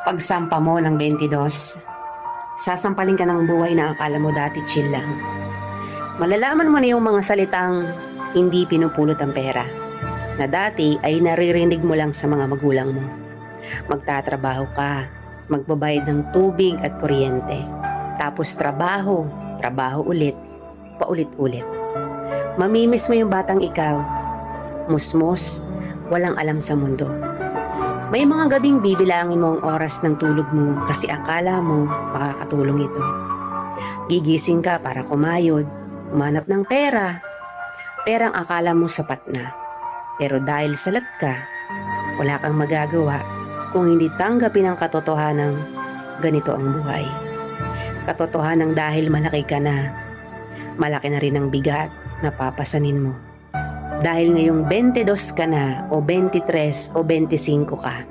Pagsampa mo ng 22, sasampalin ka ng buhay na akala mo dati chill lang. Malalaman mo na yung mga salitang hindi pinupulot ang pera, na dati ay naririnig mo lang sa mga magulang mo. Magtatrabaho ka, magbabayad ng tubig at kuryente. Tapos trabaho, trabaho ulit, paulit-ulit. Mamimiss mo yung batang ikaw, musmos, walang alam sa mundo. May mga gabing bibilangin mo ang oras ng tulog mo kasi akala mo makakatulong ito. Gigising ka para kumayod, umanap ng pera. Perang akala mo sapat na. Pero dahil salat ka, wala kang magagawa kung hindi tanggapin ang katotohanang ganito ang buhay. Katotohanang dahil malaki ka na, malaki na rin ang bigat na papasanin mo. Dahil ngayong 22 ka na o 23 o 25 ka,